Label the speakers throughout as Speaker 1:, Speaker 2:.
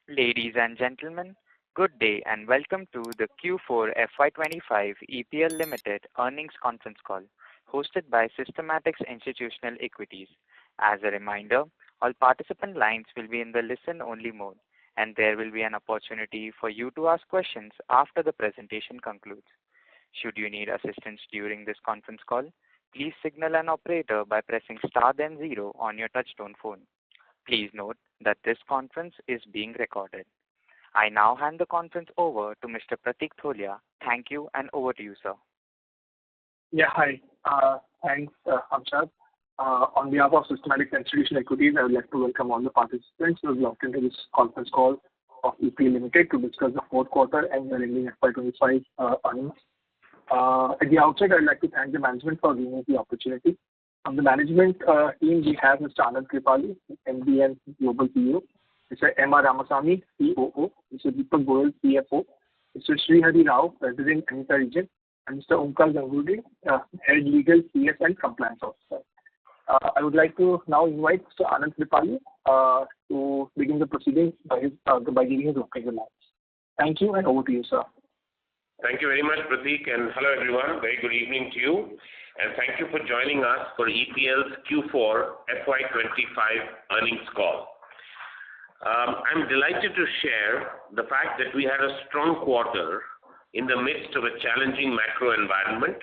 Speaker 1: Ladies and gentlemen, good day and welcome to the Q4FY25 EPL Limited earnings conference call, hosted by Systematics Institutional Equities. As a reminder, all participant lines will be in the listen-only mode, and there will be an opportunity for you to ask questions after the presentation concludes. Should you need assistance during this conference call, please signal an operator by pressing star then zero on your touchtone phone. Please note that this conference is being recorded. I now hand the conference over to Mr. Pratik Tholia. Thank you, and over to you, sir.
Speaker 2: Yeah, hi. Thanks, Hamshad. On behalf of Systematic Institutional Equities, I would like to welcome all the participants who have logged into this conference call of EPL Limited to discuss the fourth quarter and the ending FY25 earnings. At the outset, I'd like to thank the management for giving us the opportunity. From the management team, we have Mr. Anand Kripali, MD and Global CEO, Mr. M.R. Ramasamy, COO, Mr. Deepak Goyal, CFO, Mr. Srihari Rao, President, AMESA Region, and Mr. Omkar Ganguly, Head Legal, CS and Compliance Officer. I would like to now invite Mr. Anand Kripali to begin the proceedings by giving his opening remarks. Thank you, and over to you, sir.
Speaker 3: Thank you very much, Pratik, and hello everyone. Very good evening to you, and thank you for joining us for EPL's Q4 FY25 earnings call. I'm delighted to share the fact that we had a strong quarter in the midst of a challenging macro environment,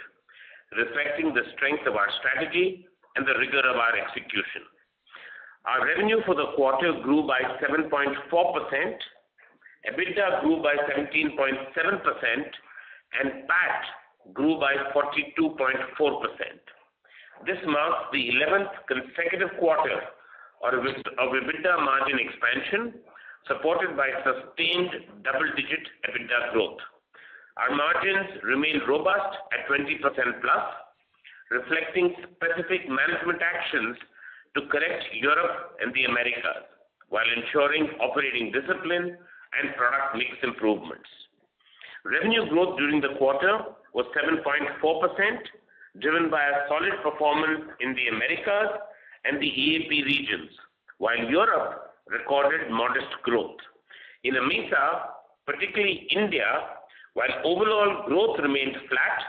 Speaker 3: reflecting the strength of our strategy and the rigor of our execution. Our revenue for the quarter grew by 7.4%, EBITDA grew by 17.7%, and PAT grew by 42.4%. This marks the 11th consecutive quarter of EBITDA margin expansion, supported by sustained double-digit EBITDA growth. Our margins remain robust at 20% plus, reflecting specific management actions to correct Europe and the Americas, while ensuring operating discipline and product mix improvements. Revenue growth during the quarter was 7.4%, driven by a solid performance in the Americas and the EAP regions, while Europe recorded modest growth. In AMESA, particularly India, while overall growth remained flat,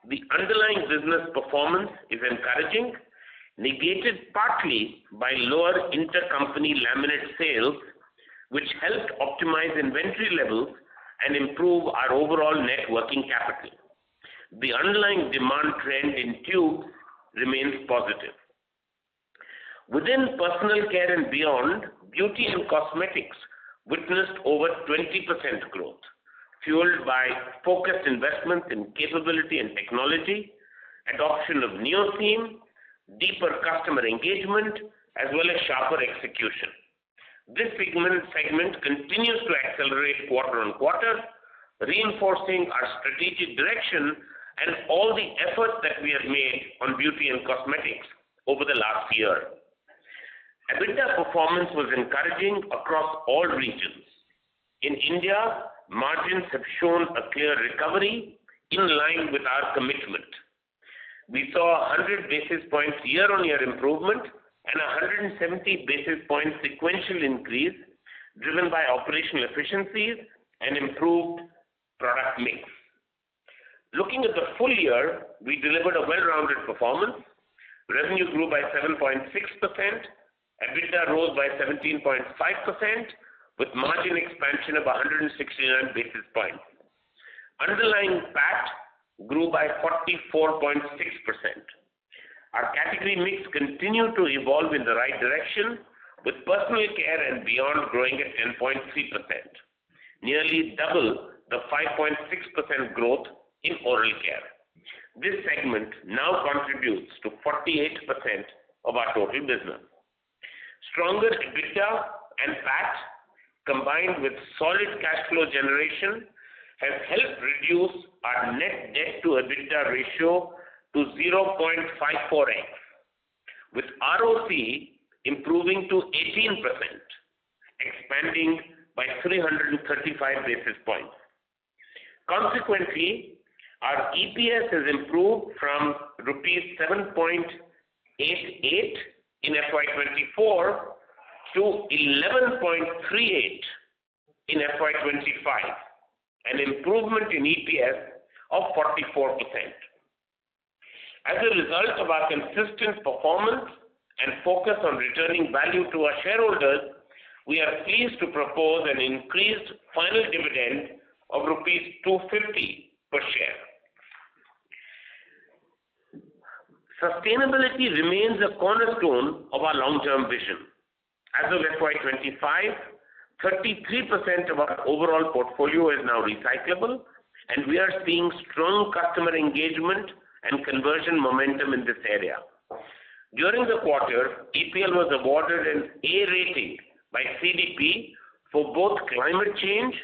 Speaker 3: the underlying business performance is encouraging, negated partly by lower intercompany laminate sales, which helped optimize inventory levels and improve our overall net working capital. The underlying demand trend in tubes remains positive. Within personal care and beyond, beauty and cosmetics witnessed over 20% growth, fueled by focused investments in capability and technology, adoption of NeoSeam, deeper customer engagement, as well as sharper execution. This segment continues to accelerate quarter on quarter, reinforcing our strategic direction and all the efforts that we have made on beauty and cosmetics over the last year. EBITDA performance was encouraging across all regions. In India, margins have shown a clear recovery in line with our commitment. We saw 100 basis points year-on-year improvement and 170 basis points sequential increase, driven by operational efficiencies and improved product mix. Looking at the full year, we delivered a well-rounded performance. Revenue grew by 7.6%, EBITDA rose by 17.5%, with margin expansion of 169 basis points. Underlying PAT grew by 44.6%. Our category mix continued to evolve in the right direction, with personal care and beyond growing at 10.3%, nearly double the 5.6% growth in oral care. This segment now contributes to 48% of our total business. Stronger EBITDA and PAT, combined with solid cash flow generation, has helped reduce our net debt to EBITDA ratio to 0.54x, with ROC improving to 18%, expanding by 335 basis points. Consequently, our EPS has improved from rupees 7.88 in FY24 to 11.38 in FY25, an improvement in EPS of 44%. As a result of our consistent performance and focus on returning value to our shareholders, we are pleased to propose an increased final dividend of rupees 250 per share. Sustainability remains a cornerstone of our long-term vision. As of FY25, 33% of our overall portfolio is now recyclable, and we are seeing strong customer engagement and conversion momentum in this area. During the quarter, EPL was awarded an A rating by CDP for both climate change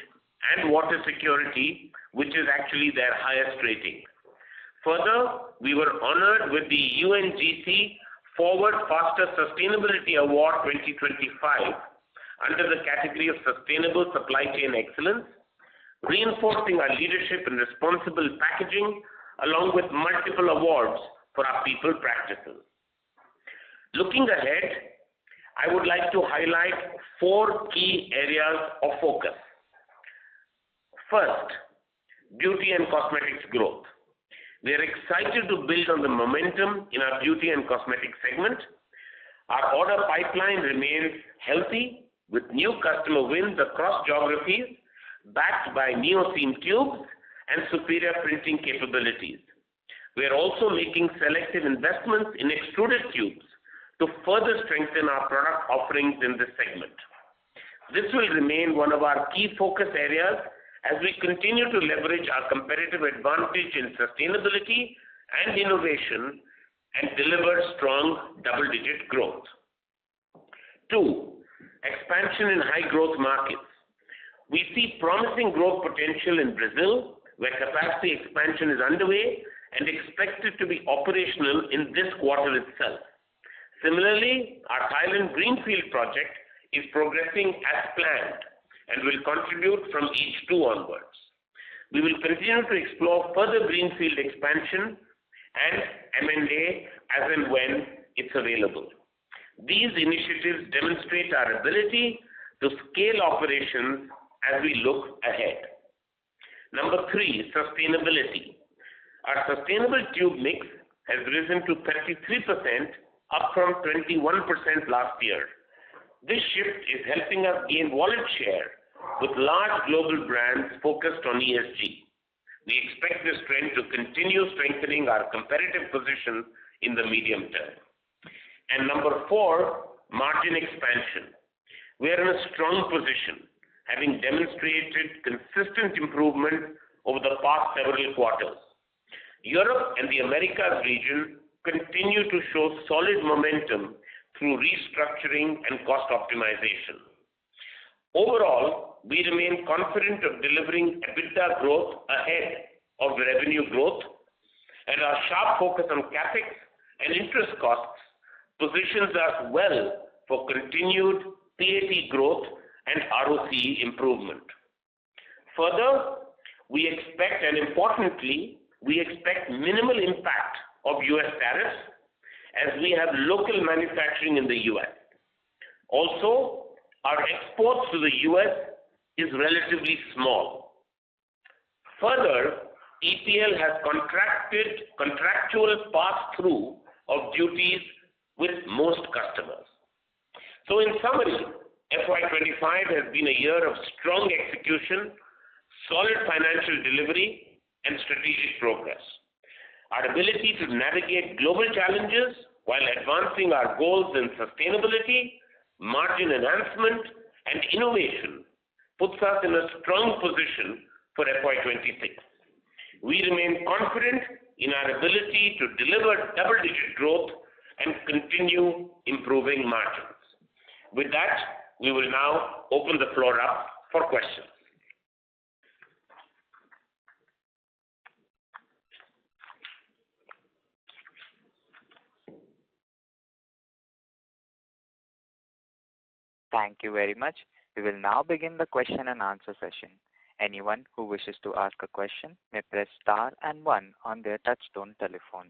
Speaker 3: and water security, which is actually their highest rating. Further, we were honored with the UNGC Forward Faster Sustainability Award 2025 under the category of Sustainable Supply Chain Excellence, reinforcing our leadership in responsible packaging along with multiple awards for our people practices. Looking ahead, I would like to highlight 4 key areas of focus. First, beauty and cosmetics growth. We are excited to build on the momentum in our beauty and cosmetics segment. Our order pipeline remains healthy with new customer wins across geographies backed by NeoSeam tubes and superior printing capabilities. We are also making selective investments in extruded tubes to further strengthen our product offerings in this segment. This will remain one of our key focus areas as we continue to leverage our competitive advantage in sustainability and innovation and deliver strong double-digit growth. 2. Expansion in high-growth markets. We see promising growth potential in Brazil, where capacity expansion is underway and expected to be operational in this quarter itself. Similarly, our Thailand Greenfield project is progressing as planned and will contribute from H2 onwards. We will continue to explore further Greenfield expansion and M&A as and when it's available. These initiatives demonstrate our ability to scale operations as we look ahead. Number 3, sustainability. Our sustainable tube mix has risen to 33%, up from 21% last year. This shift is helping us gain wallet share with large global brands focused on ESG. We expect this trend to continue strengthening our competitive position in the medium term. And number 4, margin expansion. We are in a strong position, having demonstrated consistent improvement over the past several quarters. Europe and the Americas region continue to show solid momentum through restructuring and cost optimization. Overall, we remain confident of delivering EBITDA growth ahead of revenue growth, and our sharp focus on CapEx and interest costs positions us well for continued PAT growth and ROC improvement. Further, we expect, and importantly, we expect minimal impact of U.S. tariffs as we have local manufacturing in the U.S. Also, our exports to the U.S. is relatively small. Further, EPL has contractual pass-through of duties with most customers. So in summary, FY25 has been a year of strong execution, solid financial delivery, and strategic progress. Our ability to navigate global challenges while advancing our goals in sustainability, margin enhancement, and innovation puts us in a strong position for FY26. We remain confident in our ability to deliver double-digit growth and continue improving margins. With that, we will now open the floor up for questions.
Speaker 1: Thank you very much. We will now begin the question and answer session. Anyone who wishes to ask a question may press star and 1 on their touchtone telephone.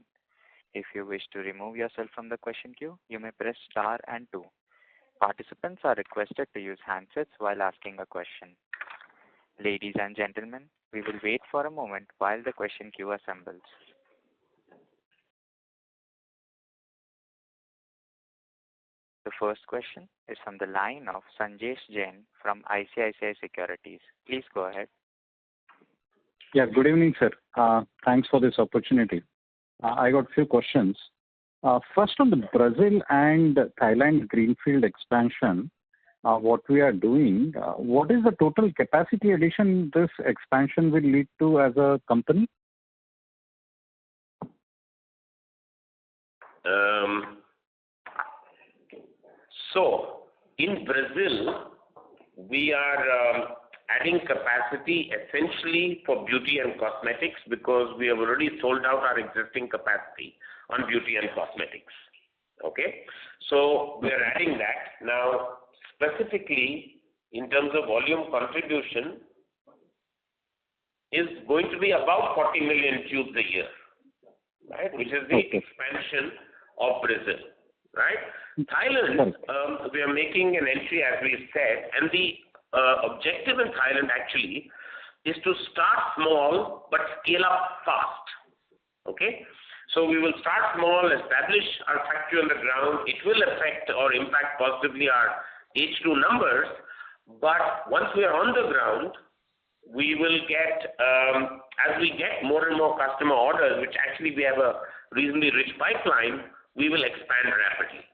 Speaker 1: If you wish to remove yourself from the question queue, you may press star and 2. Participants are requested to use handsets while asking a question. Ladies and gentlemen, we will wait for a moment while the question queue assembles. The first question is from the line of Sanjesh Jain from ICICI Securities. Please go ahead.
Speaker 4: Yeah, good evening, sir. Thanks for this opportunity. I got a few questions. First, on the Brazil and Thailand greenfield expansion, what we are doing, what is the total capacity addition this expansion will lead to as a company?
Speaker 3: So, in Brazil, we are adding capacity essentially for beauty and cosmetics because we have already sold out our existing capacity on beauty and cosmetics. Okay? So, we are adding that. Now, specifically, in terms of volume contribution, is going to be about 40 million tubes a year, right? Which is the expansion of Brazil, right? Thailand, we are making an entry, as we said, and the objective in Thailand actually is to start small but scale up fast. Okay? So we will start small, establish our factory on the ground. It will affect or impact positively our H2 numbers, but once we are on the ground, we will get, as we get more and more customer orders, which actually we have a reasonably rich pipeline, we will expand rapidly.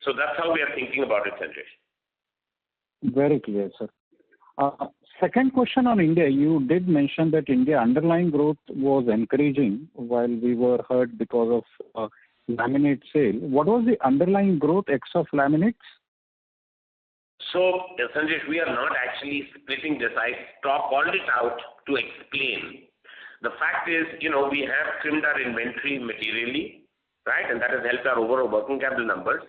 Speaker 3: So that's how we are thinking about it, Sanjay.
Speaker 4: Very clear, sir. Second question on India. You did mention that India underlying growth was encouraging while we were hurt because of laminate sale. What was the underlying growth ex of laminates?
Speaker 3: So, Sanjay, we are not actually splitting this. I called it out to explain. The fact is, we have trimmed our inventory materially, right? And that has helped our overall working capital numbers.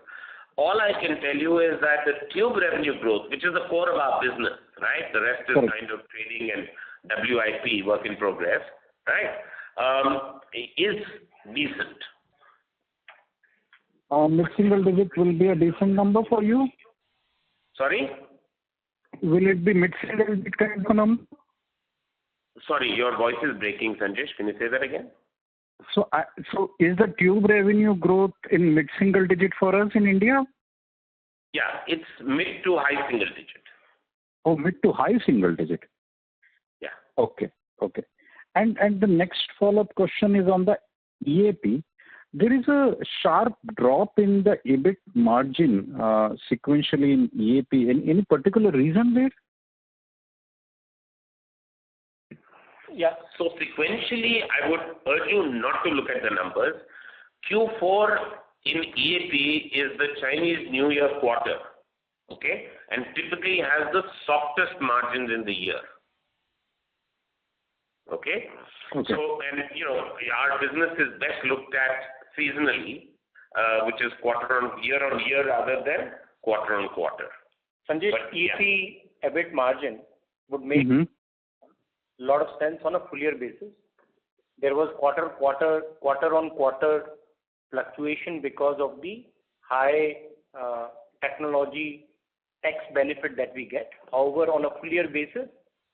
Speaker 3: All I can tell you is that the tube revenue growth, which is the core of our business, right? The rest is kind of trading and WIP, work in progress, right? Is decent.
Speaker 4: Mid-single digit will be a decent number for you?
Speaker 3: Sorry?
Speaker 4: Will it be mid-single digit kind of a number?
Speaker 3: Sorry, your voice is breaking, Sanjay. Can you say that again?
Speaker 4: So is the tube revenue growth in mid-single digit for us in India?
Speaker 3: Yeah, it's mid to high single digit.
Speaker 4: Oh, mid to high single digit.
Speaker 3: Yeah.
Speaker 4: Okay. And the next follow-up question is on the EAP. There is a sharp drop in the EBIT margin sequentially in EAP. Any particular reason there?
Speaker 3: Yeah. So sequentially, I would urge you not to look at the numbers. Q4 in EAP is the Chinese New Year quarter, okay, and typically has the softest margins in the year. Okay. So, and our business is best looked at seasonally, which is year on year rather than quarter on quarter.
Speaker 5: Sanjay, EAP EBIT margin would make a lot of sense on a full year basis. There was quarter on quarter fluctuation because of the high technology tax benefit that we get. However, on a full year basis,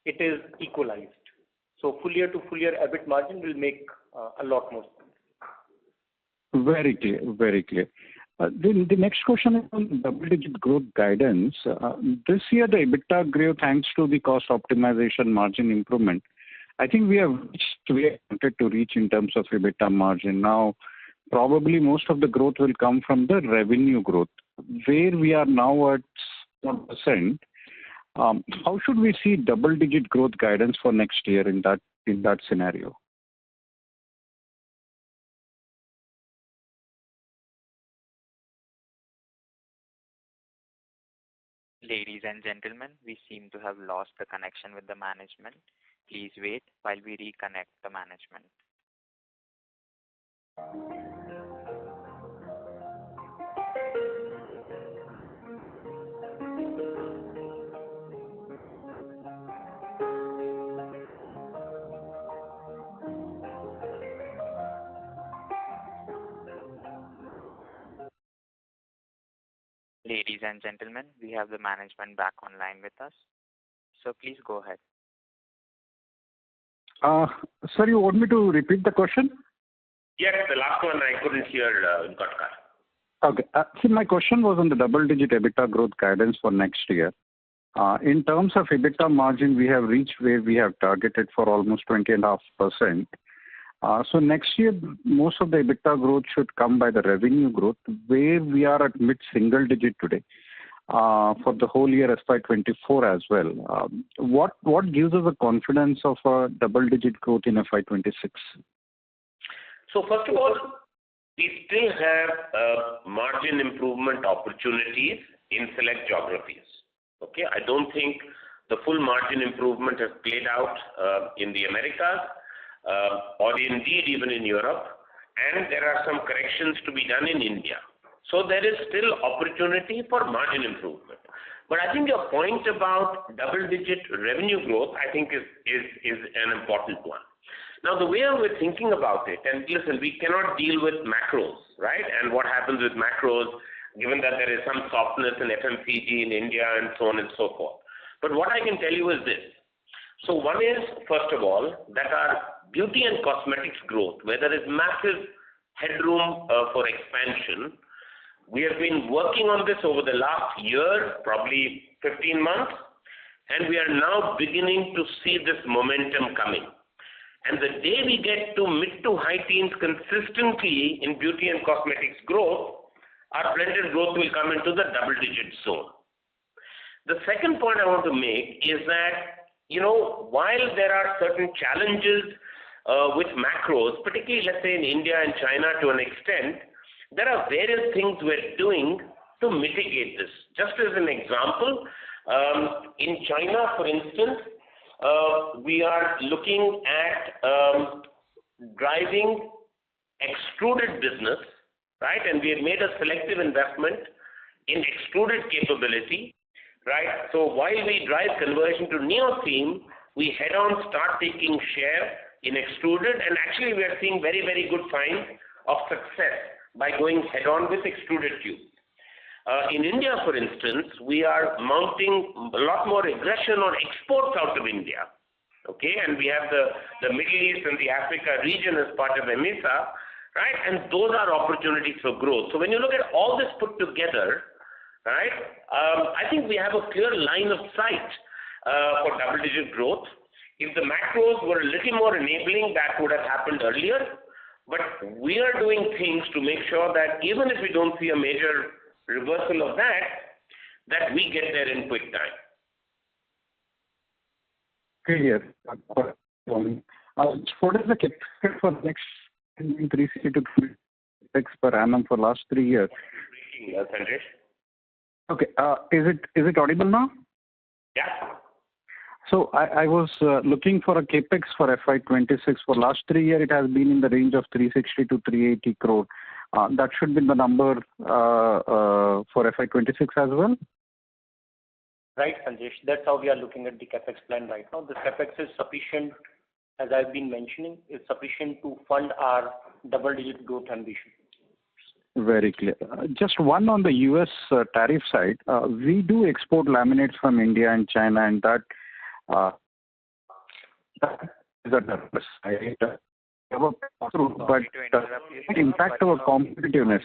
Speaker 5: it is equalized. So full year to full year EBIT margin will make a lot more sense.
Speaker 4: Very clear, very clear. The next question is on double-digit growth guidance. This year, the EBITDA grew thanks to the cost optimization margin improvement. I think we wanted to reach in terms of EBITDA margin. Now, probably most of the growth will come from the revenue growth. Where we are now at 1%, how should we see double-digit growth guidance for next year in that scenario?
Speaker 1: Ladies and gentlemen, we seem to have lost the connection with the management. Please wait while we reconnect the management. Ladies and gentlemen, we have the management back online with us. So please go ahead.
Speaker 4: Sir, you want me to repeat the question?
Speaker 3: Yes, the last one I couldn't hear, Kotkar.
Speaker 4: Okay. See, my question was on the double-digit EBITDA growth guidance for next year. In terms of EBITDA margin, we have reached where we have targeted for almost 20.5%. So next year, most of the EBITDA growth should come by the revenue growth, where we are at mid-single digit today for the whole year FY24 as well. What gives us the confidence of a double-digit growth in FY26?
Speaker 3: So first of all, we still have margin improvement opportunities in select geographies. Okay, I don't think the full margin improvement has played out in the Americas or indeed even in Europe, and there are some corrections to be done in India. So there is still opportunity for margin improvement. But I think your point about double-digit revenue growth, I think is an important one. Now, the way we're thinking about it, and listen, we cannot deal with macros, right? And what happens with macros, given that there is some softness in FMCG in India and so on and so forth. But what I can tell you is this. So one is, first of all, that our beauty and cosmetics growth, where there is massive headroom for expansion, we have been working on this over the last year, probably 15 months, and we are now beginning to see this momentum coming. And the day we get to mid to high teens consistently in beauty and cosmetics growth, our blended growth will come into the double-digit zone. The second point I want to make is that, while there are certain challenges with macros, particularly, let's say, in India and China to an extent, there are various things we're doing to mitigate this. Just as an example, in China, for instance, we are looking at driving extruded business, right? And we have made a selective investment in extruded capability, right? So while we drive conversion to neotheme, we head-on start taking share in extruded, and actually we are seeing very, very good signs of success by going head-on with extruded tubes. In India, for instance, we are mounting a lot more aggression on exports out of India, okay? And we have the Middle East and the Africa region as part of EMESA, right? And those are opportunities for growth. So when you look at all this put together, right, I think we have a clear line of sight for double-digit growth. If the macros were a little more enabling, that would have happened earlier. But we are doing things to make sure that even if we don't see a major reversal of that we get there in quick time.
Speaker 4: Clear. What is the CapEx for next 360 to 6 per annum for last 3 years?
Speaker 3: Sanjesh?
Speaker 4: Okay. Is it audible now?
Speaker 3: Yeah.
Speaker 4: So I was looking for a capex for FY26. For last 3 years, it has been in the range of 360 to 380 crore. That should be the number for FY26 as well?
Speaker 5: Right, Sanjesh. That's how we are looking at the capex plan right now. The capex is sufficient, as I've been mentioning, is sufficient to fund our double-digit growth ambition.
Speaker 4: Very clear. Just one on the U.S. Tariff side. We do export laminates from India and China, and that is a side. But it impacts our competitiveness.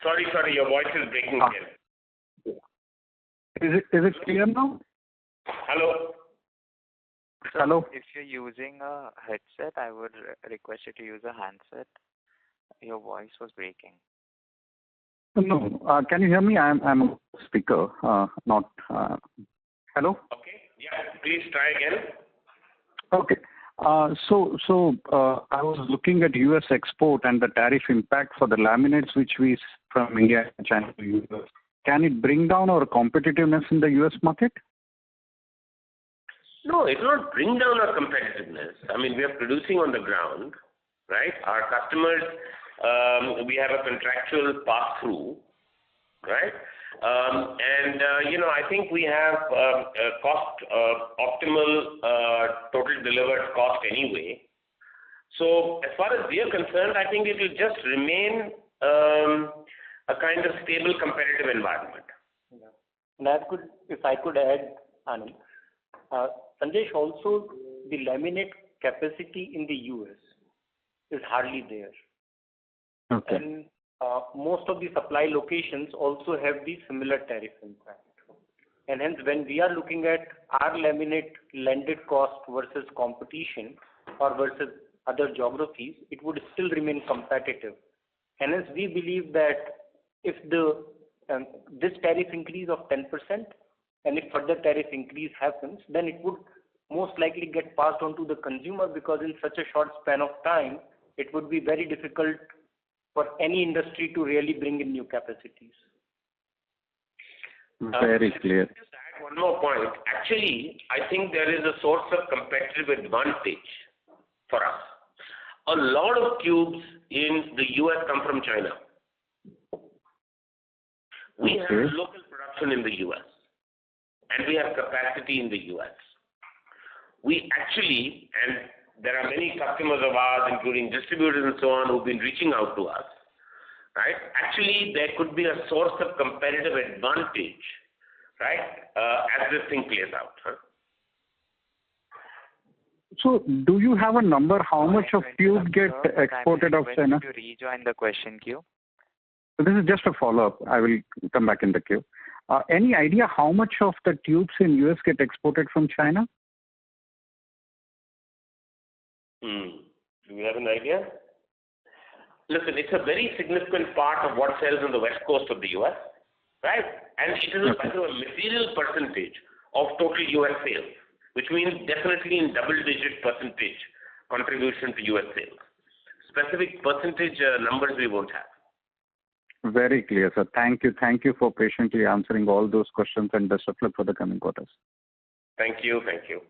Speaker 3: Sorry, your voice is breaking again.
Speaker 4: Is it clear now?
Speaker 3: Hello?
Speaker 4: Hello?
Speaker 1: If you're using a headset, I would request you to use a handset. Your voice was breaking.
Speaker 4: No. Can you hear me? I'm a speaker, not... Hello?
Speaker 3: Okay. Yeah, please try again.
Speaker 4: Okay. So I was looking at U.S. export and the tariff impact for the laminates which we from India and China to U.S. Can it bring down our competitiveness in the U.S. market?
Speaker 3: No, it will not bring down our competitiveness. I mean, we are producing on the ground, right? Our customers, we have a contractual pass-through, right? I think we have cost optimal total delivered cost anyway. So as far as we are concerned, I think it will just remain a kind of stable competitive environment.
Speaker 5: Yeah. And if I could add, Anand, Sanjesh, also the laminate capacity in the US is hardly there.
Speaker 4: Okay.
Speaker 5: And most of the supply locations also have the similar tariff impact. And hence, when we are looking at our laminate landed cost versus competition or versus other geographies, it would still remain competitive. And hence, we believe that if this tariff increase of 10% and if further tariff increase happens, then it would most likely get passed on to the consumer, because in such a short span of time, it would be very difficult for any industry to really bring in new capacities.
Speaker 4: Very clear.
Speaker 3: Just add one more point. Actually, I think there is a source of competitive advantage for us. A lot of tubes in the US come from China. We have local production in the US, and we have capacity in the US. We actually, and there are many customers of ours, including distributors and so on, who've been reaching out to us, right? Actually, there could be a source of competitive advantage, right, as this thing plays out. Huh?
Speaker 4: So, do you have a number how much of tube get exported of China?
Speaker 1: To rejoin the question queue.
Speaker 4: So this is just a follow-up. I will come back in the queue. Any idea how much of the tubes in US get exported from China?
Speaker 3: Do you have an idea? Listen, it's a very significant part of what sells on the west coast of the US, right? And it is a material percentage of total US sales, which means definitely in double-digit percentage contribution to US sales. Specific percentage numbers we won't have.
Speaker 4: Very clear, sir. Thank you. Thank you for patiently answering all those questions, and best of luck for the coming quarters.
Speaker 3: Thank you. Thank you.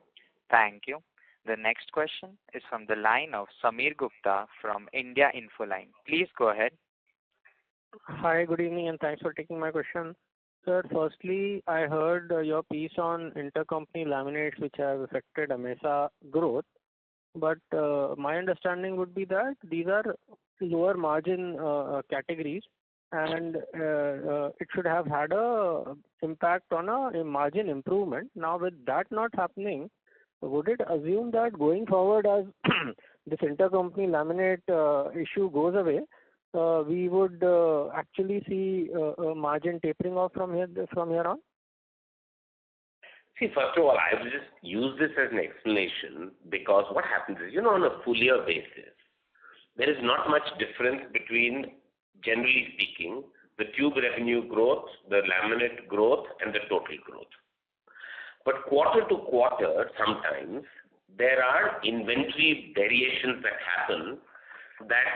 Speaker 1: Thank you. The next question is from the line of Sameer Gupta from India Infoline. Please go ahead.
Speaker 6: Hi, good evening, and thanks for taking my question. Sir, firstly, I heard your piece on intercompany laminates which have affected AMESA growth, but my understanding would be that these are lower margin categories, and it should have had a impact on a margin improvement. Now, with that not happening, would it assume that going forward, as this intercompany laminate issue goes away, we would actually see a margin tapering off from here on?
Speaker 3: See, first of all, I will just use this as an explanation, because what happens is, on a full year basis, there is not much difference between, generally speaking, the tube revenue growth, the laminate growth, and the total growth. But quarter to quarter, sometimes, there are inventory variations that happen that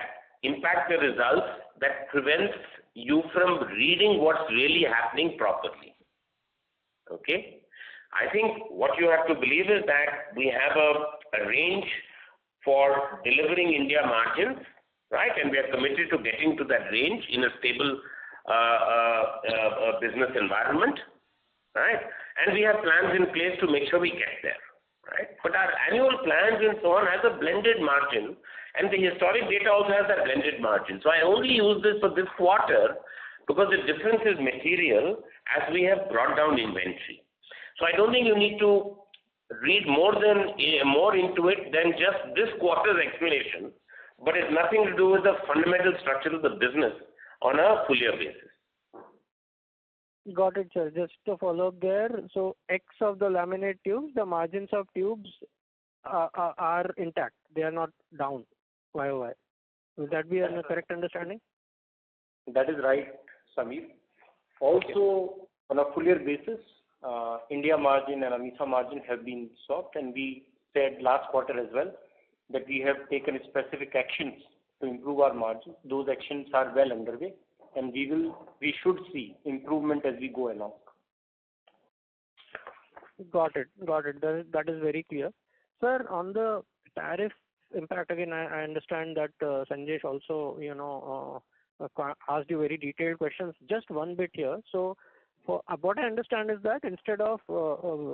Speaker 3: impact the results, that prevents you from reading what's really happening properly. Okay? I think what you have to believe is that we have a range for delivering India margins, right? And we are committed to getting to that range in a stable business environment, right? And we have plans in place to make sure we get there, right? But our annual plans and so on has a blended margin, and the historic data also has that blended margin. So I only use this for this quarter because the difference is material as we have brought down inventory. So I don't think you need to read more into it than just this quarter's explanation, but it's nothing to do with the fundamental structure of the business on a full year basis.
Speaker 6: Got it, sir. Just to follow up there, so X of the laminate tubes, the margins of tubes are intact. They are not down. YOY. Will that be a correct understanding?
Speaker 5: That is right, Sameer. Also, on a full year basis, India margin and AMESA margin have been soft, and we said last quarter as well that we have taken specific actions to improve our margins. Those actions are well underway, and we should see improvement as we go along.
Speaker 6: Got it. That is very clear. Sir, on the tariff impact, again, I understand that Sanjesh also, asked you very detailed questions. Just one bit here. So, what I understand is that instead of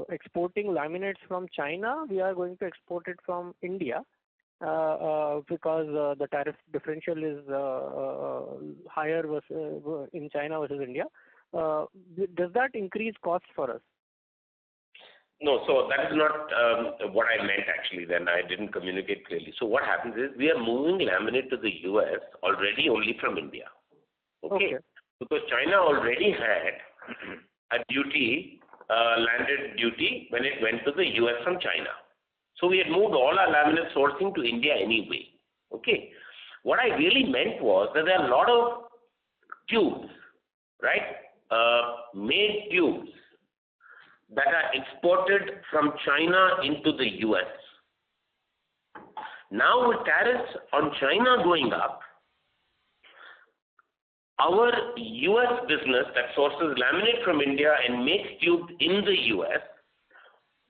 Speaker 6: exporting laminates from China, we are going to export it from India because the tariff differential is higher in China versus India. Does that increase costs for us?
Speaker 3: No, so that is not what I meant actually. Then I didn't communicate clearly. So what happens is we are moving laminate to the US already only from India. Okay. Because China already had a duty, landed duty when it went to the US from China. So we had moved all our laminate sourcing to India anyway. Okay. What I really meant was that there are a lot of tubes, right? Made tubes that are exported from China into the US. Now with tariffs on China going up, our US business that sources laminate from India and makes tubes in the US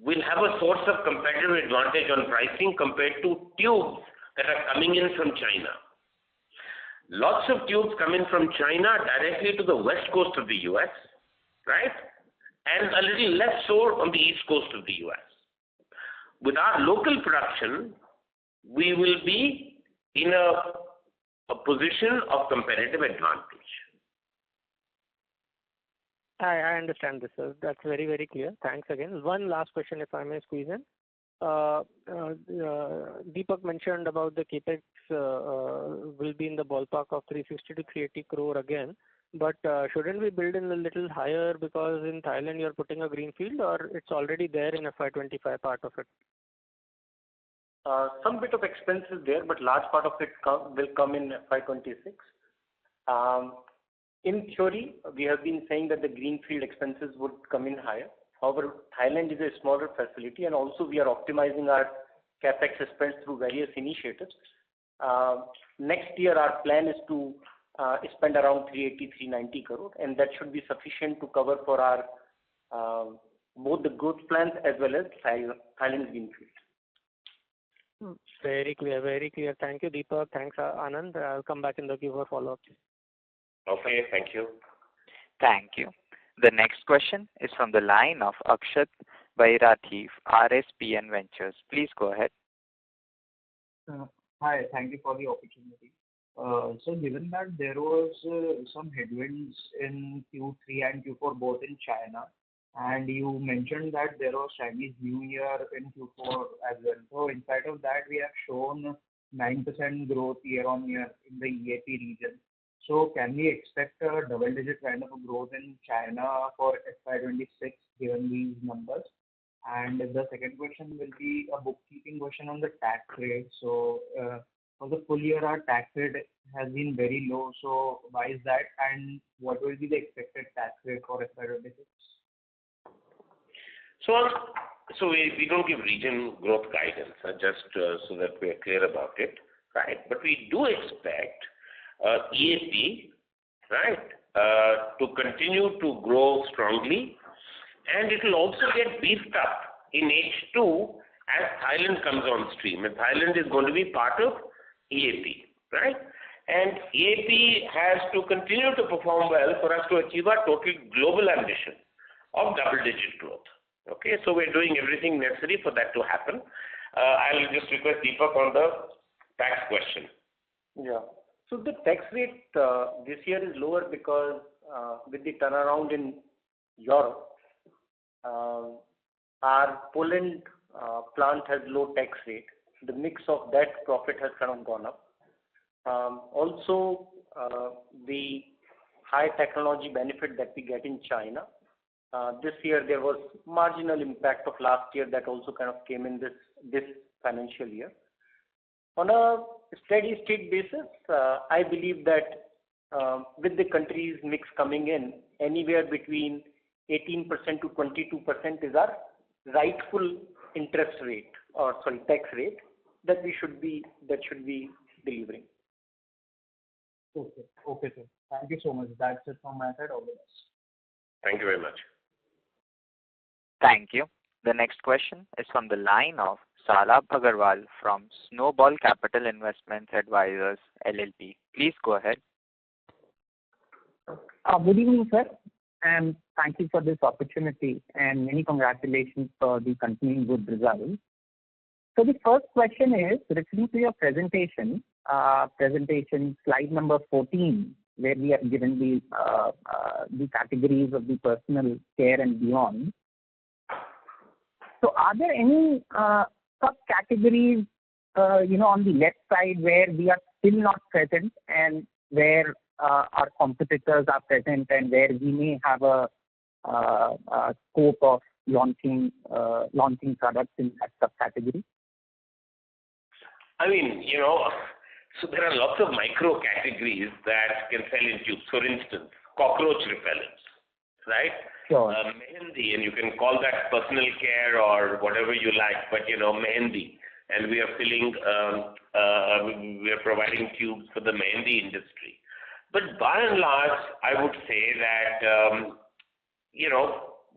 Speaker 3: will have a source of competitive advantage on pricing compared to tubes that are coming in from China. Lots of tubes come in from China directly to the west coast of the US, right? And a little less so on the east coast of the US. With our local production, we will be in a position of competitive advantage.
Speaker 6: I understand this, sir. That's very, very clear. Thanks again. One last question, if I may squeeze in. Deepak mentioned about the capex will be in the ballpark of 360 to 380 crore again. But shouldn't we build in a little higher because in Thailand you're putting a greenfield, or it's already there in FY25 part of it?
Speaker 5: Some bit of expense is there, but large part of it will come in FY26. In theory, we have been saying that the greenfield expenses would come in higher. However, Thailand is a smaller facility, and also we are optimizing our capex expense through various initiatives. Next year, our plan is to spend around 380-390 crore, and that should be sufficient to cover for our both the growth plans as well as Thailand greenfield.
Speaker 6: Very clear, very clear. Thank you, Deepak. Thanks, Anand. I'll come back in the queue for follow-ups.
Speaker 3: Okay, thank you.
Speaker 1: Thank you. The next question is from the line of Akshat Bairathi, RSPN Ventures. Please go ahead.
Speaker 7: Hi, thank you for the opportunity. So given that there was some headwinds in Q3 and Q4 both in China, and you mentioned that there was Chinese New Year in Q4 as well. So in spite of that, we have shown 9% growth year on year in the EAP region. So can we expect a double-digit kind of a growth in China for FY26 given these numbers? And the second question will be a bookkeeping question on the tax rate. So for the full year, our tax rate has been very low. So why is that? And what will be the expected tax rate for FY26?
Speaker 3: So we don't give region growth guidance, just so that we are clear about it, right? But we do expect EAP, right, to continue to grow strongly, and it will also get beefed up in H2 as Thailand comes on stream. And Thailand is going to be part of EAP, right? And EAP has to continue to perform well for us to achieve our total global ambition of double-digit growth. Okay, so we're doing everything necessary for that to happen. I'll just request Deepak on the tax question.
Speaker 5: Yeah. So the tax rate this year is lower because with the turnaround in Europe, our Poland plant has low tax rate. The mix of that profit has kind of gone up. Also, the high technology benefit that we get in China. This year there was marginal impact of last year that also kind of came in this financial year. On a steady state basis, I believe that with the country's mix coming in, anywhere between 18% to 22% is our rightful interest rate, or sorry, tax rate that should be delivering.
Speaker 7: Okay, sir. Thank you so much. That's it from my side. All the best.
Speaker 3: Thank you very much.
Speaker 1: Thank you. The next question is from the line of Salabh Agarwal from Snowball Capital Investment Advisors, LLP. Please go ahead.
Speaker 8: Good evening, sir, and thank you for this opportunity, and many congratulations for the continuing good results. So the first question is, referring to your presentation slide number 14, where we have given the categories of the personal care and beyond. So are there any subcategories, on the left side where we are still not present and where our competitors are present and where we may have a scope of launching products in that subcategory?
Speaker 3: I mean, so there are lots of micro categories that can sell in tubes. For instance, cockroach repellents, right?
Speaker 8: Sure.
Speaker 3: Mehendi, and you can call that personal care or whatever you like, but mehendi. And we are we are providing tubes for the mehendi industry. But by and large, I would say that,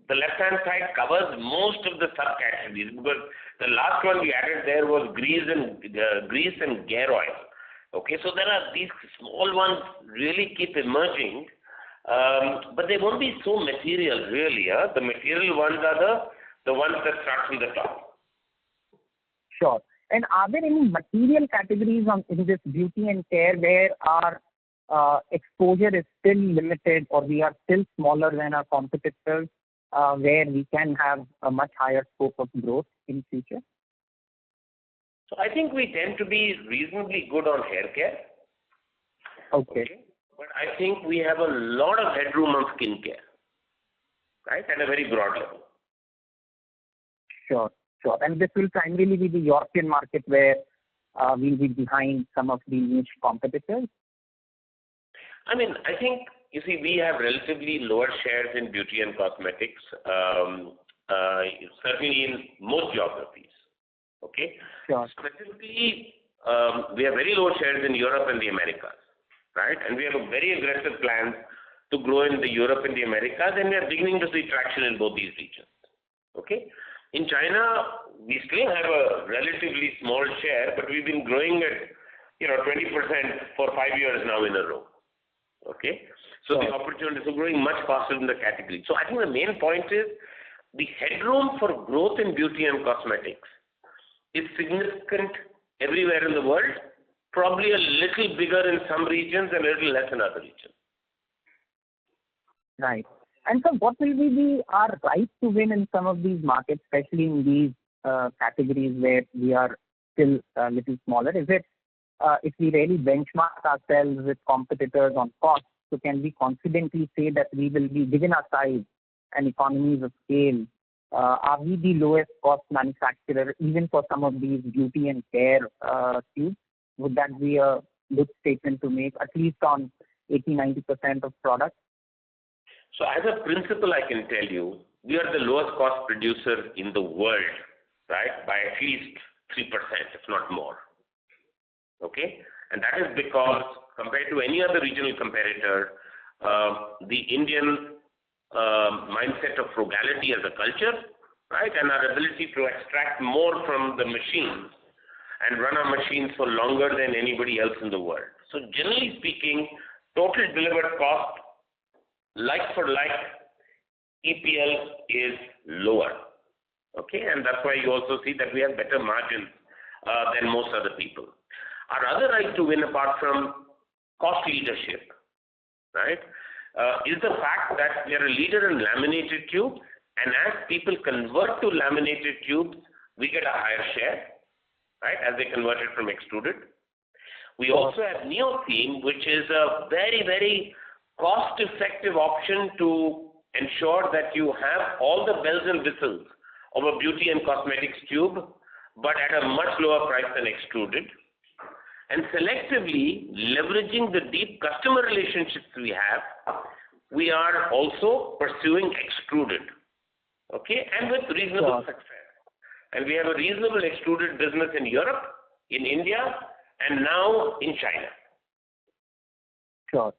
Speaker 3: the left-hand side covers most of the subcategories, because the last one we added there was grease and gear oil. Okay, so there are these small ones really keep emerging, but they won't be so material really. The material ones are the ones that start from the top.
Speaker 8: Sure. And are there any material categories in this beauty and care where our exposure is still limited, or we are still smaller than our competitors, where we can have a much higher scope of growth in future?
Speaker 3: So I think we tend to be reasonably good on hair care.
Speaker 8: Okay.
Speaker 3: But I think we have a lot of headroom on skin care, right, at a very broad level.
Speaker 8: Sure. And this will primarily be the European market where we'll be behind some of the niche competitors?
Speaker 3: I mean, I think, you see, we have relatively lower shares in beauty and cosmetics, certainly in most geographies. Okay?
Speaker 8: Sure.
Speaker 3: Specifically, we have very low shares in Europe and the Americas, right? And we have a very aggressive plan to grow in the Europe and the Americas, and we are beginning to see traction in both these regions. Okay? In China, we still have a relatively small share, but we've been growing at 20% for 5 years now in a row. Okay? So the opportunities are growing much faster than the category. So I think the main point is the headroom for growth in beauty and cosmetics is significant everywhere in the world, probably a little bigger in some regions and a little less in other regions.
Speaker 8: Right. And so what will be our right to win in some of these markets, especially in these categories where we are still a little smaller? Is it if we really benchmark ourselves with competitors on cost, so can we confidently say that we will be, given our size and economies of scale, are we the lowest cost manufacturer even for some of these beauty and care tubes? Would that be a good statement to make, at least on 80-90% of products?
Speaker 3: So as a principle, I can tell you, we are the lowest cost producer in the world, right, by at least 3%, if not more. Okay? And that is because compared to any other regional competitor, the Indian mindset of frugality as a culture, right, and our ability to extract more from the machines and run our machines for longer than anybody else in the world. So generally speaking, total delivered cost, like for like, EPL is lower. Okay, and that's why you also see that we have better margins than most other people. Our other right to win, apart from cost leadership, right, is the fact that we are a leader in laminated tubes, and as people convert to laminated tubes, we get a higher share, right, as they convert it from extruded. We also have NeoTheme, which is a very, very cost-effective option to ensure that you have all the bells and whistles of a beauty and cosmetics tube, but at a much lower price than extruded. And selectively leveraging the deep customer relationships we have, we are also pursuing extruded, okay, and with reasonable success. And we have a reasonable extruded business in Europe, in India, and now in China.
Speaker 8: Sure.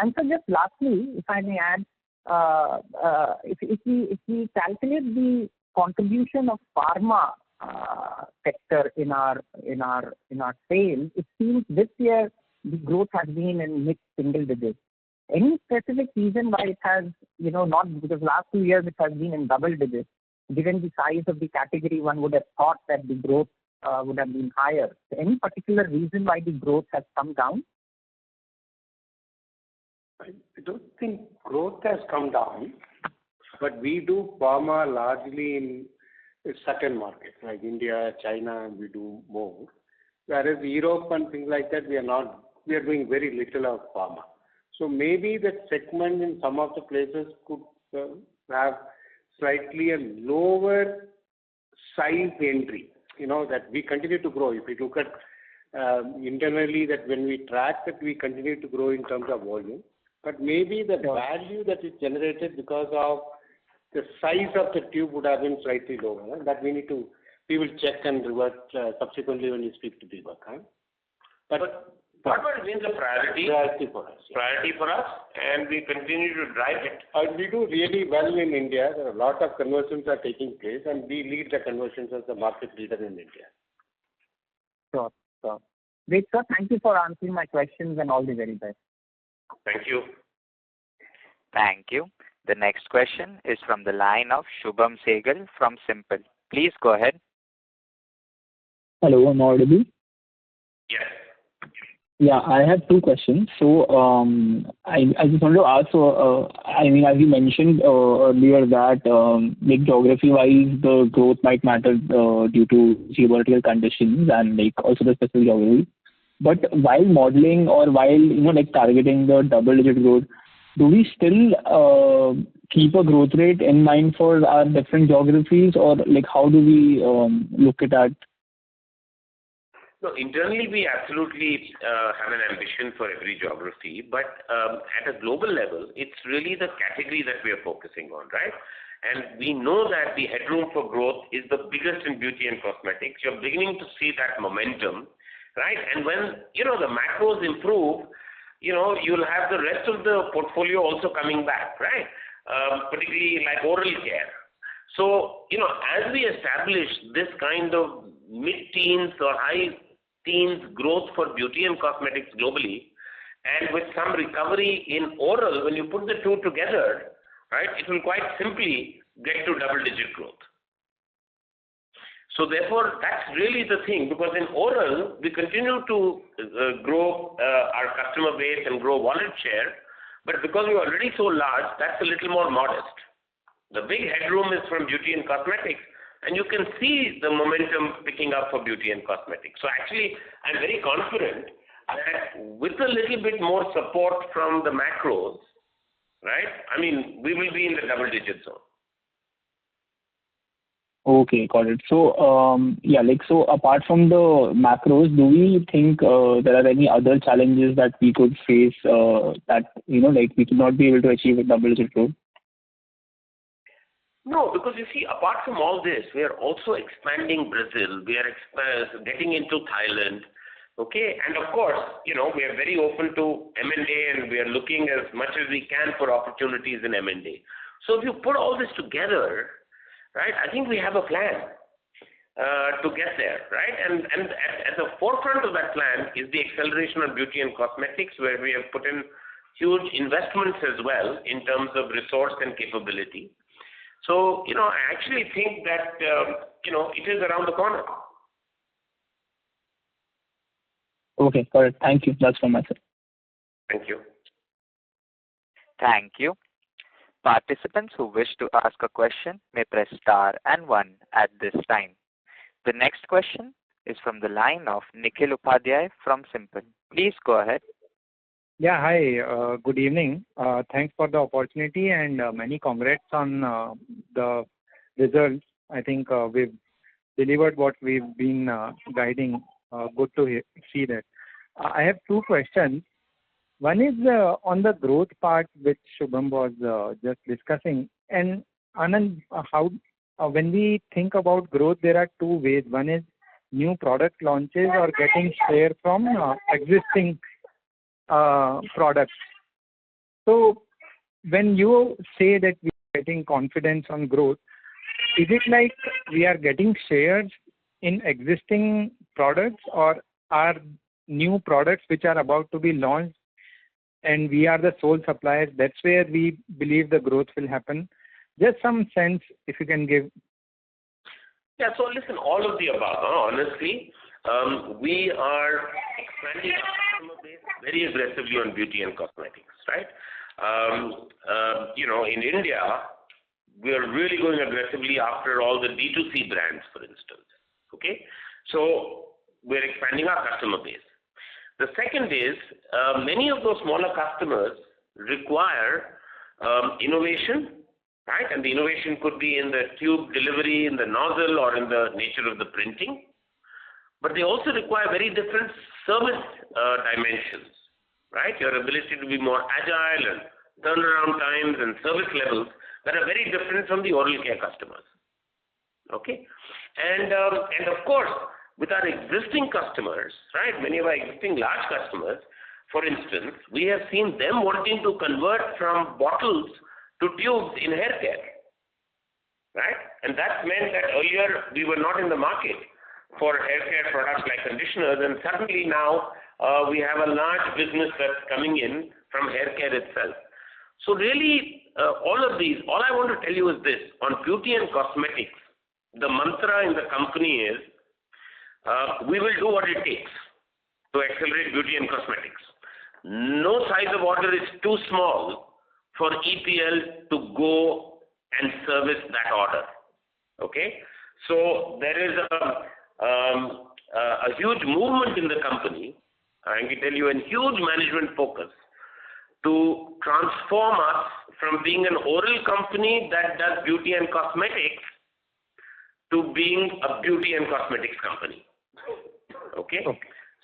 Speaker 8: And so just lastly, if I may add, if we calculate the contribution of pharma sector in our sales, it seems this year the growth has been in mid single digits. Any specific reason why it has, not, because last 2 years it has been in double digits? Given the size of the category, one would have thought that the growth would have been higher. So any particular reason why the growth has come down?
Speaker 5: I don't think growth has come down.
Speaker 9: But we do pharma largely in certain markets like India, China, and we do more. Whereas Europe and things like that, we are doing very little of pharma. So maybe that segment in some of the places could have slightly a lower size entry, that we continue to grow. If we look at internally, that when we track that, we continue to grow in terms of volume. But maybe the value that is generated because of the size of the tube would have been slightly lower. That we will check and revert subsequently when we speak to Deepak.
Speaker 3: But what remains a priority?
Speaker 9: Priority for us.
Speaker 3: Priority for us, and we continue to drive it.
Speaker 9: And we do really well in India. There are a lot of conversions are taking place, and we lead the conversions as the market leader in India.
Speaker 8: Sure. Great, sir. Thank you for answering my questions and all the very best.
Speaker 3: Thank you.
Speaker 1: Thank you. The next question is from the line of Shubham Segal from Simple. Please go ahead.
Speaker 10: Hello, am I audible?
Speaker 3: Yes.
Speaker 10: Yeah, I have two questions. So, I just wanted to ask, as you mentioned earlier that like geography-wise, the growth might matter due to geopolitical conditions and also the specific geography. But while modeling or while targeting the double-digit growth, do we still keep a growth rate in mind for our different geographies, or how do we look at that?
Speaker 3: No, internally we absolutely have an ambition for every geography, but at a global level, it's really the category that we are focusing on, right? And we know that the headroom for growth is the biggest in beauty and cosmetics. You're beginning to see that momentum, right? And when the macros improve, you'll have the rest of the portfolio also coming back, right? Particularly like oral care. So, as we establish this kind of mid-teens or high teens growth for beauty and cosmetics globally, and with some recovery in oral, when you put the two together, right, it will quite simply get to double-digit growth. So therefore, that's really the thing, because in oral, we continue to grow our customer base and grow wallet share, but because we're already so large, that's a little more modest. The big headroom is from beauty and cosmetics, and you can see the momentum picking up for beauty and cosmetics. So actually, I'm very confident that with a little bit more support from the macros, right, we will be in the double-digit zone.
Speaker 10: Okay, got it. So, so apart from the macros, do we think there are any other challenges that we could face that, we could not be able to achieve a double-digit growth?
Speaker 3: No, because you see, apart from all this, we are also expanding Brazil. We are getting into Thailand. Okay, and of course, we are very open to M&A, and we are looking as much as we can for opportunities in M&A. So if you put all this together, right, I think we have a plan to get there, right? And at the forefront of that plan is the acceleration of beauty and cosmetics, where we have put in huge investments as well in terms of resource and capability. So, I actually think that, it is around the corner.
Speaker 10: Okay, got it. Thank you. That's from my side.
Speaker 3: Thank you.
Speaker 1: Thank you. Participants who wish to ask a question may press star and 1 at this time. The next question is from the line of Nikhil Upadhyay from Simple. Please go ahead.
Speaker 11: Yeah, hi. Good evening. Thanks for the opportunity and many congrats on the results. I think we've delivered what we've been guiding. Good to see that. I have two questions. One is on the growth part, which Shubham was just discussing. And Anand, when we think about growth, there are two ways. One is new product launches or getting share from existing products. So when you say that we are getting confidence on growth, is it like we are getting shares in existing products, or are new products which are about to be launched and we are the sole suppliers? That's where we believe the growth will happen. Just some sense if you can give.
Speaker 3: Yeah, so listen, all of the above, honestly. We are expanding our customer base very aggressively on beauty and cosmetics, right? In India, we are really going aggressively after all the D2C brands, for instance. Okay, so we're expanding our customer base. The second is many of those smaller customers require innovation, right? And the innovation could be in the tube delivery, in the nozzle, or in the nature of the printing. But they also require very different service dimensions, right? Your ability to be more agile and turnaround times and service levels that are very different from the oral care customers. Okay, and of course, with our existing customers, right? Many of our existing large customers, for instance, we have seen them wanting to convert from bottles to tubes in hair care, right? And that meant that earlier we were not in the market for hair care products like conditioners, and suddenly now we have a large business that's coming in from hair care itself. So really, all I want to tell you is this: on beauty and cosmetics, the mantra in the company is, we will do what it takes to accelerate beauty and cosmetics. No size of order is too small for EPL to go and service that order. Okay, so there is a huge movement in the company, I can tell you, a huge management focus to transform us from being an oral company that does beauty and cosmetics to being a beauty and cosmetics company. Okay?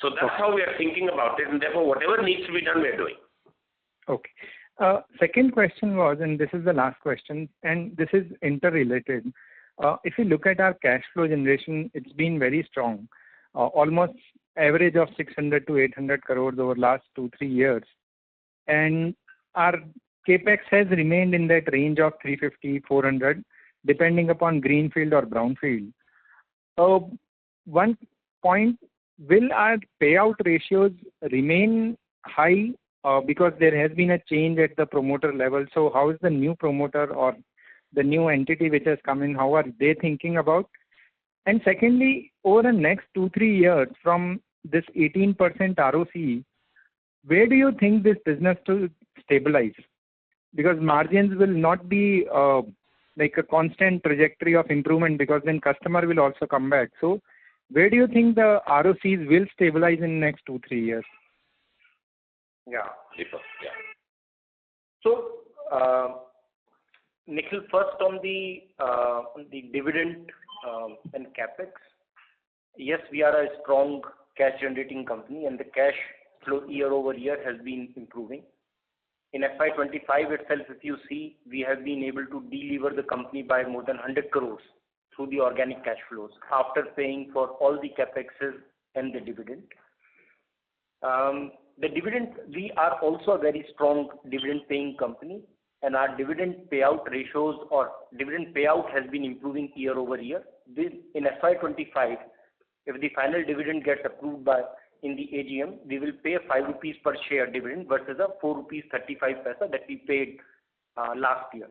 Speaker 3: So that's how we are thinking about it, and therefore whatever needs to be done, we are doing.
Speaker 11: Okay. Second question was, and this is the last question, and this is interrelated. If you look at our cash flow generation, it's been very strong, almost average of 600 to 800 crores over last 2-3 years. And our capex has remained in that range of 350-400, depending upon greenfield or brownfield. One point, will our payout ratios remain high because there has been a change at the promoter level? So how is the new promoter or the new entity which has come in, how are they thinking about? And secondly, over the next 2-3 years from this 18% ROC, where do you think this business to stabilize? Because margins will not be like a constant trajectory of improvement, because then customer will also come back. So where do you think the ROCs will stabilize in the next 2-3 years?
Speaker 5: Yeah, Deepak. Yeah. So, Nikhil, first on the dividend and capex. Yes, we are a strong cash generating company, and the cash flow year over year has been improving. In FY25 itself, if you see, we have been able to delever the company by more than 100 crores through the organic cash flows after paying for all the capexes and the dividend. The dividend, we are also a very strong dividend paying company, and our dividend payout ratios or dividend payout has been improving year over year. This, in FY25, if the final dividend gets approved in the AGM, we will pay 5 rupees per share dividend versus a 4 rupees 35 paisa that we paid last year.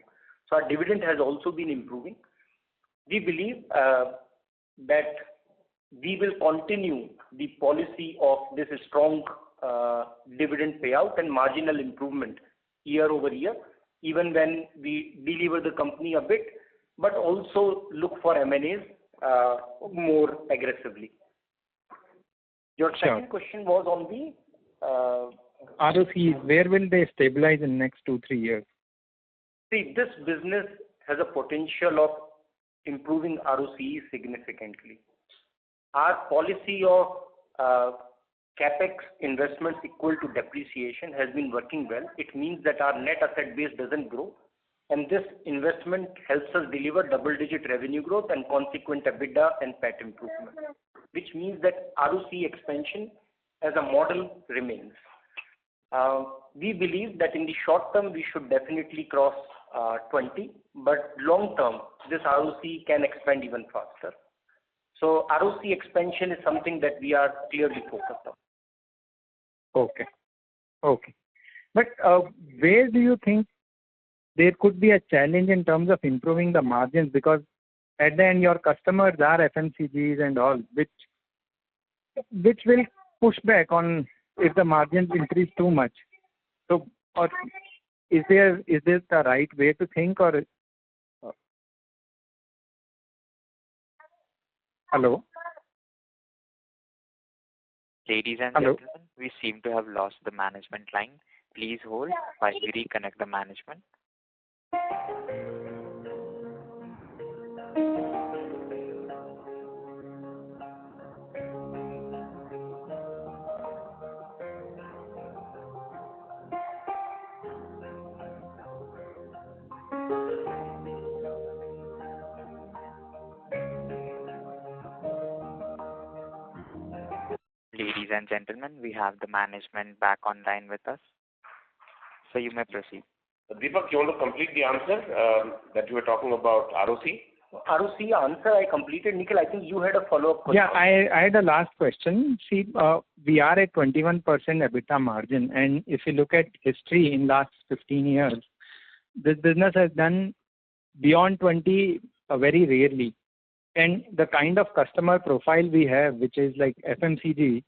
Speaker 5: So our dividend has also been improving. We believe that we will continue the policy of this strong dividend payout and marginal improvement year over year, even when we delever the company a bit, but also look for M&As more aggressively. Your second question was on the
Speaker 11: ROCs. Where will they stabilize in the next 2-3 years?
Speaker 5: See, this business has a potential of improving ROCE significantly. Our policy of capex investments equal to depreciation has been working well. It means that our net asset base doesn't grow, and this investment helps us deliver double-digit revenue growth and consequent EBITDA and PAT improvement, which means that ROC expansion as a model remains. We believe that in the short term, we should definitely cross 20, but long term, this ROC can expand even faster. So ROC expansion is something that we are clearly focused on.
Speaker 11: Okay. Okay. But where do you think there could be a challenge in terms of improving the margins? Because at the end, your customers are FMCGs and all, which will push back on if the margins increase too much. So, or is this the right way to think, or Hello?
Speaker 1: Ladies and
Speaker 11: Hello?
Speaker 1: gentlemen, we seem to have lost the management line. Please hold while we reconnect the management. Ladies and gentlemen, we have the management back online with us. So you may proceed.
Speaker 3: Deepak, you want to complete the answer that you were talking about ROC?
Speaker 5: ROC answer I completed. Nikhil, I think you had a follow-up question.
Speaker 11: Yeah, I had a last question. See, we are at 21% EBITDA margin, and if you look at history in last 15 years, this business has done beyond 20 very rarely. And the kind of customer profile we have, which is like FMCG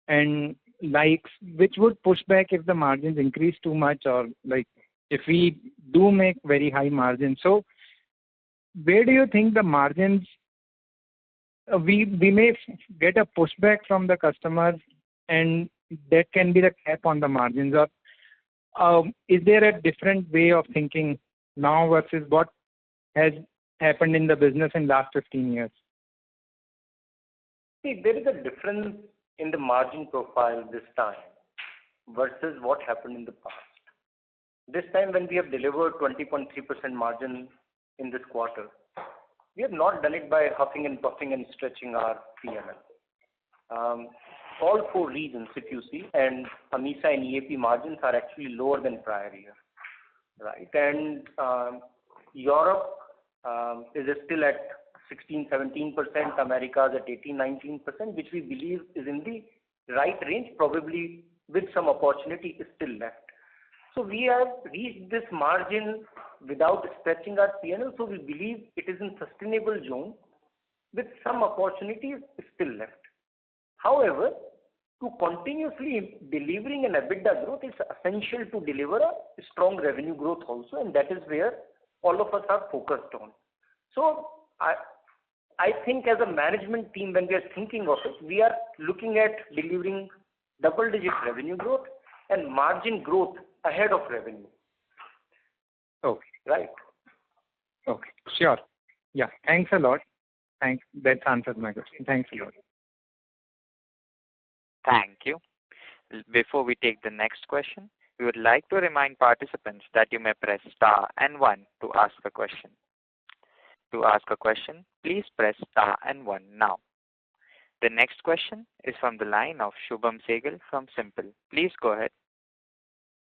Speaker 11: and likes, which would push back if the margins increase too much, or like if we do make very high margins. So where do you think the margins, we may get a pushback from the customers, and that can be the cap on the margins? Or is there a different way of thinking now versus what has happened in the business in last 15 years?
Speaker 5: See, there is a difference in the margin profile this time versus what happened in the past. This time when we have delivered 20.3% margin in this quarter, we have not done it by huffing and puffing and stretching our P&L. All four regions, if you see, and AMESA and EAP margins are actually lower than prior year, right? And Europe is still at 16-17%, Americas at 18-19%, which we believe is in the right range, probably with some opportunity is still left. So we have reached this margin without stretching our P&L, so we believe it is in sustainable zone with some opportunities still left. However, to continuously delivering an EBITDA growth is essential to deliver a strong revenue growth also, and that is where all of us are focused on. So I think as a management team, when we are thinking of it, we are looking at delivering double-digit revenue growth and margin growth ahead of revenue.
Speaker 11: Okay.
Speaker 5: Right.
Speaker 11: Okay. Sure. Yeah. Thanks a lot. Thanks. That answers my question. Thanks a lot.
Speaker 1: Thank you. Before we take the next question, we would like to remind participants that you may press star and 1 to ask a question. To ask a question, please press star and 1 now. The next question is from the line of Shubham Sehgal from Simple. Please go ahead.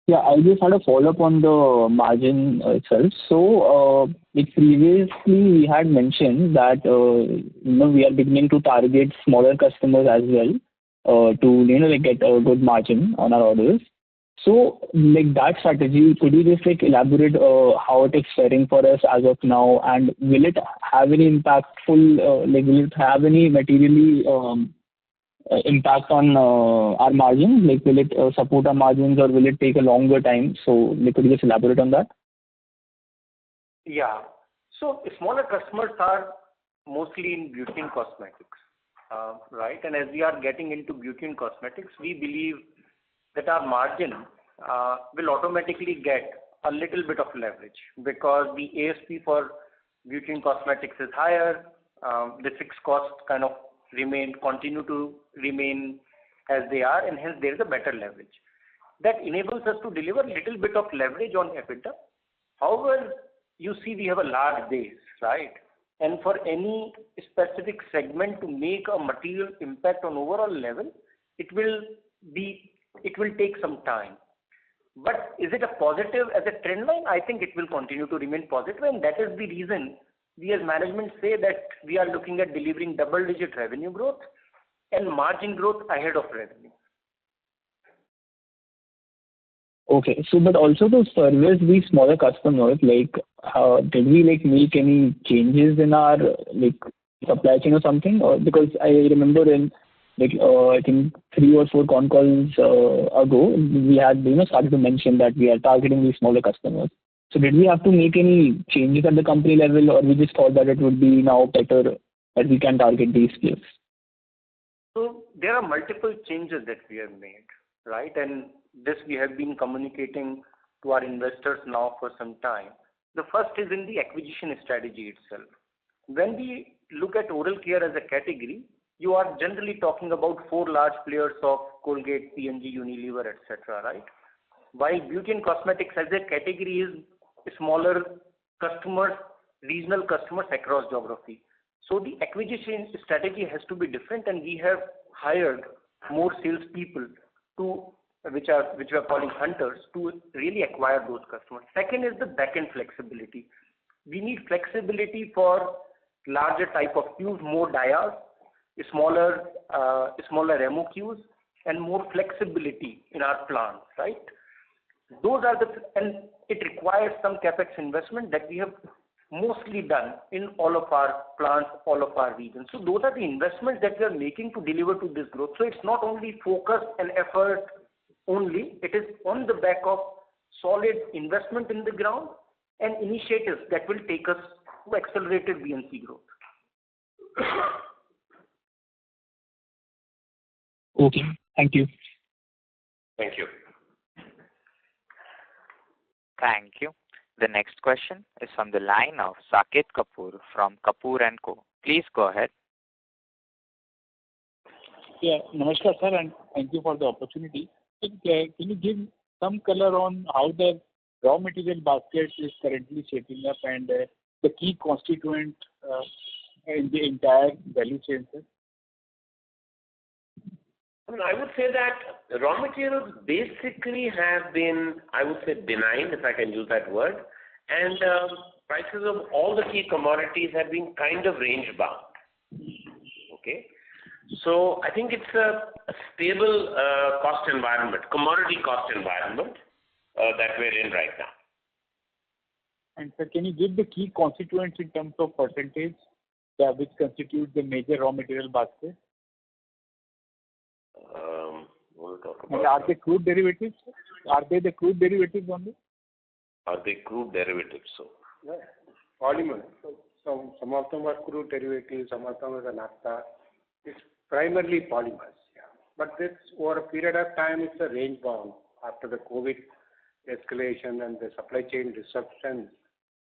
Speaker 10: Yeah, I just had a follow-up on the margin itself. So, like previously we had mentioned that we are beginning to target smaller customers as well to like get a good margin on our orders. So, like that strategy, could you just like elaborate how it is faring for us as of now, and will it have any impactful, like will it have any materially impact on our margins? Like will it support our margins, or will it take a longer time? So, like, could you just elaborate on that?
Speaker 5: Yeah. So smaller customers are mostly in beauty and cosmetics, right? And as we are getting into beauty and cosmetics, we believe that our margin will automatically get a little bit of leverage because the ASP for beauty and cosmetics is higher. The fixed costs kind of continue to remain as they are, and hence there is a better leverage. That enables us to deliver a little bit of leverage on EBITDA. However, you see we have a large base, right? And for any specific segment to make a material impact on overall level, it will take some time. But is it a positive as a trend line? I think it will continue to remain positive, and that is the reason we as management say that we are looking at delivering double-digit revenue growth and margin growth ahead of revenue.
Speaker 10: Okay. So, but also to service these smaller customers, like, did we like make any changes in our like supply chain or something? Or because I remember in like I think 3 or 4 con calls ago, we had started to mention that we are targeting these smaller customers. So did we have to make any changes at the company level, or we just thought that it would be now better that we can target these players?
Speaker 5: So there are multiple changes that we have made, right? And this we have been communicating to our investors now for some time. The first is in the acquisition strategy itself. When we look at oral care as a category, you are generally talking about 4 large players of Colgate, P&G, Unilever, etc., right? While beauty and cosmetics as a category is smaller customers, regional customers across geography. So the acquisition strategy has to be different, and we have hired more salespeople which we are calling hunters, to really acquire those customers. Second is the back-end flexibility. We need flexibility for larger type of queues, more dials, smaller MOQs, and more flexibility in our plants, right? And it requires some capex investment that we have mostly done in all of our plants, all of our regions. So those are the investments that we are making to deliver to this growth. So it's not only focus and effort only, it is on the back of solid investment in the ground and initiatives that will take us to accelerated BNC growth.
Speaker 10: Okay, thank you.
Speaker 3: Thank you.
Speaker 1: Thank you. The next question is from the line of Saket Kapoor from Kapoor & Co. Please go ahead.
Speaker 12: Yeah, namaskar sir, and thank you for the opportunity. Can you give some color on how the raw material basket is currently shaping up and the key constituent in the entire value chain, sir?
Speaker 3: I would say that raw materials basically have been, I would say, benign, if I can use that word, and prices of all the key commodities have been kind of range bound. Okay, so I think it's a stable cost environment, commodity cost environment that we're in right now.
Speaker 12: And sir, can you give the key constituents in terms of percentage which constitute the major raw material basket?
Speaker 3: We'll talk about.
Speaker 12: And are they crude derivatives? Are they the crude derivatives only?
Speaker 3: Are they crude derivatives? So.
Speaker 9: Yeah. Polymers. So some of them are crude derivatives, some of them are the naphtha. It's primarily polymers. Yeah. But this over a period of time, it's a range bound after the COVID escalation and the supply chain disruptions.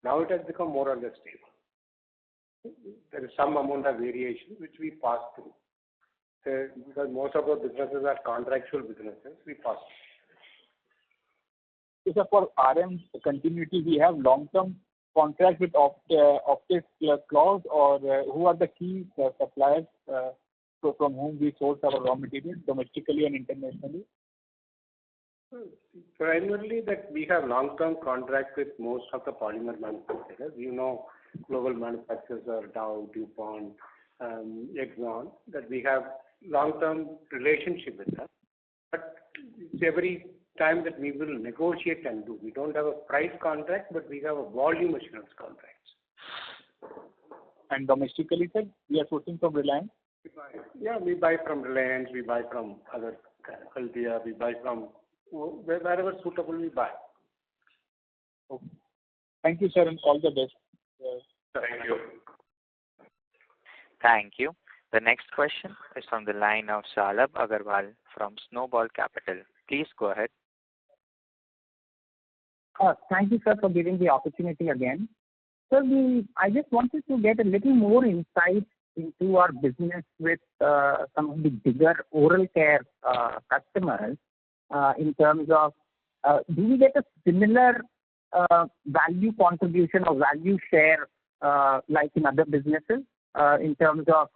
Speaker 9: Now it has become more or less stable. There is some amount of variation which we pass through. Because most of our businesses are contractual businesses, we pass through.
Speaker 12: So for RM continuity, we have long-term contract with offtake clause, or who are the key suppliers from whom we source our raw materials domestically and internationally?
Speaker 9: Primarily that we have long-term contract with most of the polymer manufacturers. You know, global manufacturers are Dow, DuPont, Exxon, that we have long-term relationship with them. But it's every time that we will negotiate and do. We don't have a price contract, but we have a volume assurance contracts.
Speaker 12: And domestically, sir, we are sourcing from Reliance?
Speaker 9: We buy from Reliance, we buy from other Haldia, we buy from wherever suitable we buy.
Speaker 12: Okay. Thank you, sir, and all the best.
Speaker 3: Thank you.
Speaker 1: Thank you. The next question is from the line of Shalabh Agarwal from Snowball Capital. Please go ahead.
Speaker 8: Thank you, sir, for giving the opportunity again. So I just wanted to get a little more insight into our business with some of the bigger oral care customers in terms of do we get a similar value contribution or value share like in other businesses in terms of,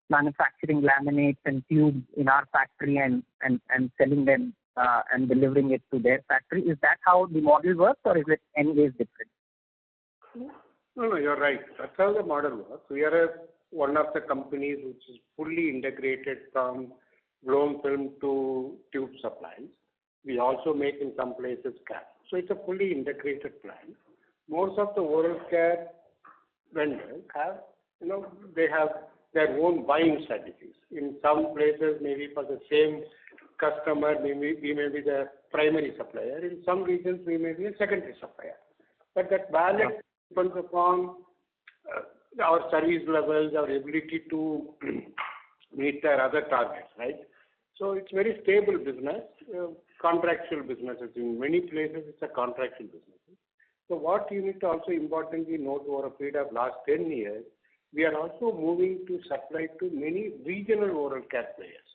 Speaker 8: manufacturing laminates and tubes in our factory and selling them and delivering it to their factory? Is that how the model works, or is it any ways different?
Speaker 9: No, you're right. That's how the model works. We are one of the companies which is fully integrated from blown film to tube supplies. We also make in some places cap. So it's a fully integrated plan. Most of the oral care vendors have, they have their own buying strategies. In some places, maybe for the same customer, we may be the primary supplier. In some regions, we may be a secondary supplier. But that balance depends upon our service levels, our ability to meet their other targets, right? So it's very stable business, contractual businesses. In many places, it's a contractual business. So what you need to also importantly note over a period of last 10 years, we are also moving to supply to many regional oral care players.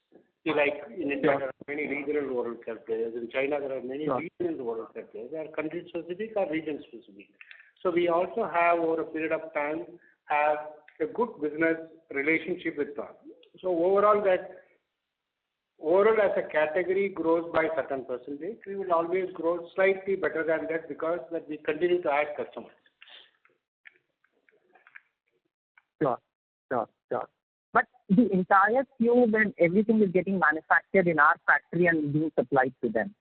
Speaker 9: See, like in India, there are many regional oral care players. In China, there are many regional oral care players. They are country specific or region specific. So we also have, over a period of time, have a good business relationship with them. So overall, as a category grows by certain percentage, we will always grow slightly better than that because that we continue to add customers.
Speaker 8: Sure. But the entire tube and everything is getting manufactured in our factory and being supplied to them.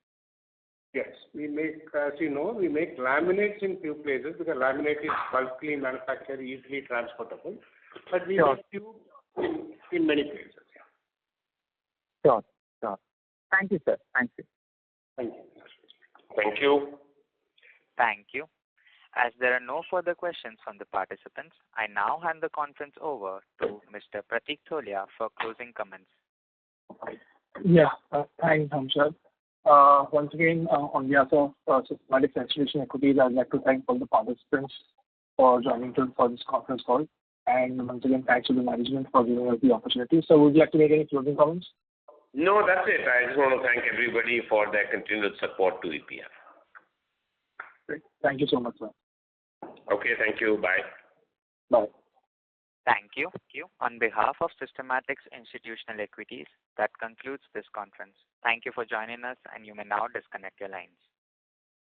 Speaker 9: Yes, we make, as you know, we make laminates in few places because laminate is bulkily manufactured, easily transportable. But we make tubes in many places.
Speaker 8: Sure. Thank you, sir. Thank you.
Speaker 3: Thank you.
Speaker 1: As there are no further questions from the participants, I now hand the conference over to Mr. Pratik Tholia for closing comments.
Speaker 2: Thanks, Hamshad. Once again, on behalf of Systematic Institutional Equities, I'd like to thank all the participants for joining for this conference call. And once again, thanks to the management for giving us the opportunity. So would you like to make any closing comments?
Speaker 3: No, that's it. I just want to thank everybody for their continued support to EPL.
Speaker 2: Great. Thank you so much, sir.
Speaker 3: Okay, thank you. Bye.
Speaker 2: Bye.
Speaker 1: Thank you. On behalf of Systematics Institutional Equities, that concludes this conference. Thank you for joining us, and you may now disconnect your lines.